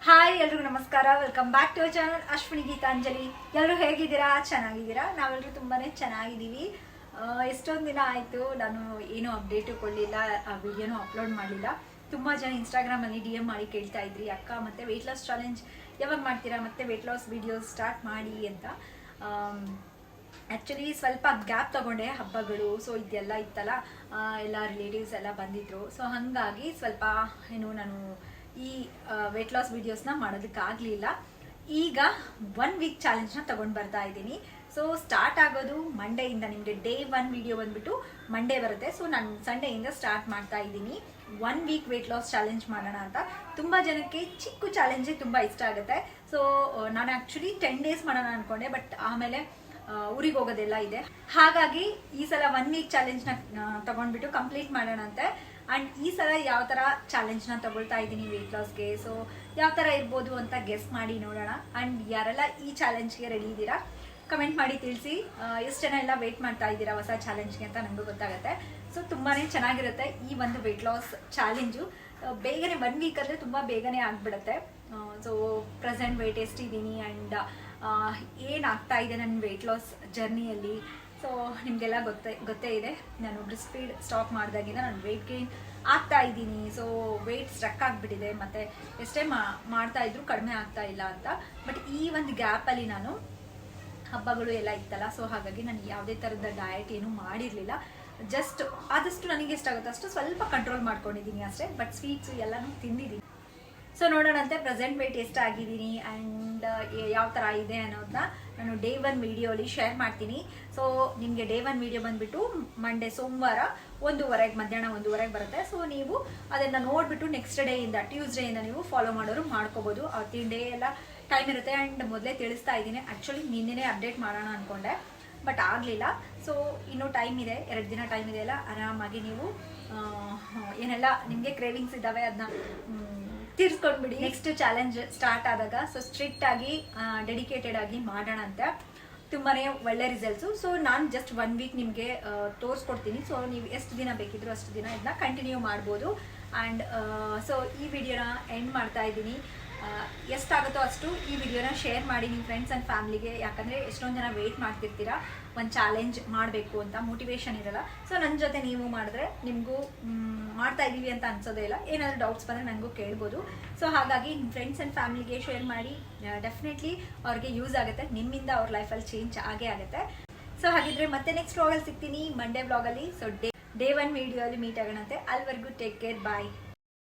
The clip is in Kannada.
ಹಾಯ್ ಎಲ್ರಿಗೂ ನಮಸ್ಕಾರ. Welcome back to channel Ashwini Geetanjali. ಎಲ್ಲರೂ ಹೇಗಿದ್ದೀರಾ? ಚೆನ್ನಾಗಿದ್ದೀರಾ? ನಾವೆಲ್ಲರೂ ತುಂಬಾನೇ ಚೆನ್ನಾಗಿದ್ದೀವಿ. ಎಷ್ಟೊಂದು ದಿನ ಆಯಿತು ನಾನು ಏನೂ ಅಪ್ಡೇಟು ಕೊಡಲಿಲ್ಲ, ಆ ವಿಡಿಯೋನೂ ಅಪ್ಲೋಡ್ ಮಾಡಲಿಲ್ಲ. ತುಂಬ ಜನ ಇನ್ಸ್ಟಾಗ್ರಾಮಲ್ಲಿ DM ಮಾಡಿ ಕೇಳ್ತಾ ಇದ್ರಿ, ಅಕ್ಕ ಮತ್ತೆ ವೆಯ್ಟ್ ಲಾಸ್ ಚಾಲೆಂಜ್ ಯಾವಾಗ ಮಾಡ್ತೀರಾ, ಮತ್ತೆ ವೆಯ್ಟ್ ಲಾಸ್ ವಿಡಿಯೋಸ್ ಸ್ಟಾರ್ಟ್ ಮಾಡಿ ಅಂತ. ಆ್ಯಕ್ಚುಲಿ ಸ್ವಲ್ಪ ಗ್ಯಾಪ್ ತಗೊಂಡೆ, ಹಬ್ಬಗಳು ಸೊ ಇದೆಲ್ಲ ಇತ್ತಲ್ಲ, ಎಲ್ಲ ರಿಲೇಟಿವ್ಸ್ ಎಲ್ಲ ಬಂದಿದ್ರು. ಸೊ ಹಾಗಾಗಿ ಸ್ವಲ್ಪ ನಾನು ಈ ವೆಯ್ಟ್ ಲಾಸ್ ವಿಡಿಯೋಸ್ನ ಮಾಡೋದಕ್ಕಾಗಲಿಲ್ಲ. ಈಗ 1 ವೀಕ್ ಚಾಲೆಂಜ್ನ ತಗೊಂಡು ಬರ್ತಾ ಇದ್ದೀನಿ. ಸೊ ಸ್ಟಾರ್ಟ್ ಆಗೋದು ಮಂಡೆಯಿಂದ. ನಿಮಗೆ ಡೇ 1 ವಿಡಿಯೋ ಬಂದ್ಬಿಟ್ಟು ಮಂಡೇ ಬರುತ್ತೆ. ಸೊ ನಾನು ಸಂಡೇಯಿಂದ ಸ್ಟಾರ್ಟ್ ಮಾಡ್ತಾ ಇದ್ದೀನಿ. 1 ವೀಕ್ ವೆಯ್ಟ್ ಲಾಸ್ ಚಾಲೆಂಜ್ ಮಾಡೋಣ ಅಂತ. ತುಂಬ ಜನಕ್ಕೆ ಚಿಕ್ಕ ಚಾಲೆಂಜೇ ತುಂಬ ಇಷ್ಟ ಆಗುತ್ತೆ. ಸೊ ನಾನು ಆ್ಯಕ್ಚುಲಿ 10 ಡೇಸ್ ಮಾಡೋಣ ಅಂದ್ಕೊಂಡೆ, ಬಟ್ ಆಮೇಲೆ ಊರಿಗೆ ಹೋಗೋದೆಲ್ಲ ಇದೆ. ಹಾಗಾಗಿ ಈ ಸಲ 1 ವೀಕ್ ಚಾಲೆಂಜ್ನ ತಗೊಂಡ್ಬಿಟ್ಟು ಕಂಪ್ಲೀಟ್ ಮಾಡೋಣ ಅಂತೆ. ಆ್ಯಂಡ್ ಈ ಸಲ ಯಾವ ಥರ ಚಾಲೆಂಜ್ನ ತಗೊಳ್ತಾ ಇದ್ದೀನಿ ವೆಯ್ಟ್ ಲಾಸ್ಗೆ, ಸೊ ಯಾವ ಥರ ಇರ್ಬೋದು ಅಂತ ಗೆಸ್ ಮಾಡಿ ನೋಡೋಣ. ಆ್ಯಂಡ್ ಯಾರೆಲ್ಲ ಈ ಚಾಲೆಂಜ್ಗೆ ರೆಡಿ ಇದ್ದೀರಾ ಕಮೆಂಟ್ ಮಾಡಿ ತಿಳಿಸಿ. ಎಷ್ಟು ಜನ ಎಲ್ಲ ವೆಯ್ಟ್ ಮಾಡ್ತಾ ಇದ್ದೀರಾ ಹೊಸ ಚಾಲೆಂಜ್ಗೆ ಅಂತ ನನಗೂ ಗೊತ್ತಾಗುತ್ತೆ. ಸೊ ತುಂಬಾ ಚೆನ್ನಾಗಿರುತ್ತೆ ಈ ಒಂದು ವೆಯ್ಟ್ ಲಾಸ್ ಚಾಲೆಂಜು. ಬೇಗನೆ 1 ವೀಕ್ ಅಂದರೆ ತುಂಬ ಬೇಗನೆ ಆಗಿಬಿಡುತ್ತೆ. ಸೊ ಪ್ರೆಸೆಂಟ್ ವೆಯ್ಟ್ ಎಷ್ಟಿದ್ದೀನಿ ಆ್ಯಂಡ್ ಏನಾಗ್ತಾ ಇದೆ ನನ್ನ ವೆಯ್ಟ್ ಲಾಸ್ ಜರ್ನಿಯಲ್ಲಿ. ಸೊ ನಿಮಗೆಲ್ಲ ಗೊತ್ತೇ ಇದೆ, ನಾನು ಬ್ರೆಸ್ಟ್ ಫೀಡ್ ಸ್ಟಾಪ್ ಮಾಡಿದಾಗಿಂದ ನಾನು ವೆಯ್ಟ್ ಗೇನ್ ಆಗ್ತಾ ಇದ್ದೀನಿ. ಸೊ ವೆಯ್ಟ್ ಸ್ಟ್ರಕ್ ಆಗಿಬಿಟ್ಟಿದೆ, ಮತ್ತು ಎಷ್ಟೇ ಮಾಡ್ತಾ ಇದ್ರು ಕಡಿಮೆ ಆಗ್ತಾ ಇಲ್ಲ ಅಂತ. ಬಟ್ ಈ ಒಂದು ಗ್ಯಾಪಲ್ಲಿ ನಾನು ಹಬ್ಬಗಳು ಎಲ್ಲ ಇತ್ತಲ್ಲ, ಸೊ ಹಾಗಾಗಿ ನಾನು ಯಾವುದೇ ಥರದ ಡಯಟ್ ಏನೂ ಮಾಡಿರಲಿಲ್ಲ. ಜಸ್ಟ್ ಆದಷ್ಟು ನನಗೆ ಎಷ್ಟಾಗುತ್ತೋ ಅಷ್ಟು ಸ್ವಲ್ಪ ಕಂಟ್ರೋಲ್ ಮಾಡ್ಕೊಂಡಿದ್ದೀನಿ ಅಷ್ಟೇ. ಬಟ್ ಸ್ವೀಟ್ಸು ಎಲ್ಲನೂ ತಿಂದಿದ್ದೀನಿ. ಸೊ ನೋಡೋಣಂತೆ ಪ್ರೆಸೆಂಟ್ ವೆಯ್ಟ್ ಎಷ್ಟಾಗಿದ್ದೀನಿ ಆ್ಯಂಡ್ ಯಾವ ಥರ ಇದೆ ಅನ್ನೋದನ್ನ ನಾನು ಡೇ 1 ವಿಡಿಯೋಲಿ ಶೇರ್ ಮಾಡ್ತೀನಿ. ಸೊ ನಿಮಗೆ ಡೇ 1 ವಿಡಿಯೋ ಬಂದುಬಿಟ್ಟು ಮಂಡೇ ಸೋಮವಾರ 1:30 ಮಧ್ಯಾಹ್ನ 1:30 ಬರುತ್ತೆ. ಸೊ ನೀವು ಅದನ್ನು ನೋಡಿಬಿಟ್ಟು ನೆಕ್ಸ್ಟ್ ಡೇಯಿಂದ ಟ್ಯೂಸ್ಡೇಯಿಂದ ನೀವು ಫಾಲೋ ಮಾಡೋರು ಮಾಡ್ಕೋಬೋದು. ಅವತ್ತಿನ ಡೇ ಎಲ್ಲ ಟೈಮ್ ಇರುತ್ತೆ. ಆ್ಯಂಡ್ ಮೊದಲೇ ತಿಳಿಸ್ತಾ ಇದ್ದೀನಿ, ಆ್ಯಕ್ಚುಲಿ ನಿನ್ನೆ ಅಪ್ಡೇಟ್ ಮಾಡೋಣ ಅಂದ್ಕೊಂಡೆ, ಬಟ್ ಆಗಲಿಲ್ಲ. ಸೊ ಇನ್ನೂ ಟೈಮ್ ಇದೆ, 2 ದಿನ ಟೈಮ್ ಇದೆ ಅಲ್ಲ, ಆರಾಮಾಗಿ ನೀವು ಏನೆಲ್ಲ ನಿಮಗೆ ಕ್ರೇವಿಂಗ್ಸ್ ಇದ್ದಾವೆ ಅದನ್ನ ತೀರಿಸ್ಕೊಂಡ್ಬಿಡಿ. ನೆಕ್ಸ್ಟ್ ಚಾಲೆಂಜ್ ಸ್ಟಾರ್ಟ್ ಆದಾಗ ಸೊ ಸ್ಟ್ರಿಕ್ಟ್ ಆಗಿ ಡೆಡಿಕೇಟೆಡ್ ಆಗಿ ಮಾಡೋಣ ಅಂತ. ತುಂಬಾ ಒಳ್ಳೆ ರಿಸಲ್ಟ್ಸು. ಸೊ ನಾನು ಜಸ್ಟ್ 1 ವೀಕ್ ನಿಮಗೆ ತೋರಿಸ್ಕೊಡ್ತೀನಿ. ಸೊ ನೀವು ಎಷ್ಟು ದಿನ ಬೇಕಿದ್ರು ಅಷ್ಟು ದಿನ ಇದನ್ನ ಕಂಟಿನ್ಯೂ ಮಾಡ್ಬೋದು. ಆ್ಯಂಡ್ ಸೊ ಈ ವಿಡಿಯೋನ ಎಂಡ್ ಮಾಡ್ತಾ ಇದ್ದೀನಿ. ಎಷ್ಟಾಗುತ್ತೋ ಅಷ್ಟು ಈ ವಿಡಿಯೋನ ಶೇರ್ ಮಾಡಿ ನಿಮ್ಮ ಫ್ರೆಂಡ್ಸ್ ಆ್ಯಂಡ್ ಫ್ಯಾಮಿಲಿಗೆ. ಯಾಕಂದರೆ ಎಷ್ಟೊಂದು ಜನ ವೆಯ್ಟ್ ಮಾಡ್ತಿರ್ತೀರಾ ಒಂದು ಚಾಲೆಂಜ್ ಮಾಡಬೇಕು ಅಂತ, ಮೋಟಿವೇಶನ್ ಇರಲ್ಲ. ಸೊ ನನ್ನ ಜೊತೆ ನೀವು ಮಾಡಿದ್ರೆ ನಿಮಗೂ ಮಾಡ್ತಾ ಇದ್ದೀವಿ ಅಂತ ಅನ್ಸೋದೇ ಇಲ್ಲ. ಏನಾದರೂ ಡೌಟ್ಸ್ ಬಂದರೆ ನನಗೂ ಕೇಳ್ಬೋದು. ಸೊ ಹಾಗಾಗಿ ನಿಮ್ಮ ಫ್ರೆಂಡ್ಸ್ ಆ್ಯಂಡ್ ಫ್ಯಾಮಿಲಿಗೆ ಶೇರ್ ಮಾಡಿ. ಡೆಫಿನೆಟ್ಲಿ ಅವ್ರಿಗೆ ಯೂಸ್ ಆಗುತ್ತೆ, ನಿಮ್ಮಿಂದ ಅವ್ರ ಲೈಫಲ್ಲಿ ಚೇಂಜ್ ಆಗೇ ಆಗುತ್ತೆ. ಸೊ ಹಾಗಿದ್ರೆ ಮತ್ತೆ ನೆಕ್ಸ್ಟ್ ವ್ಲಾಗಲ್ಲಿ ಸಿಗ್ತೀನಿ, ಮಂಡೇ ವ್ಲಾಗಲ್ಲಿ. ಸೊ ಡೇ 1 ವಿಡಿಯೋಲಿ ಮೀಟ್ ಆಗೋಣಂತೆ. ಅಲ್ಲಿವರೆಗೂ ಟೇಕ್ ಕೇರ್, ಬಾಯ್.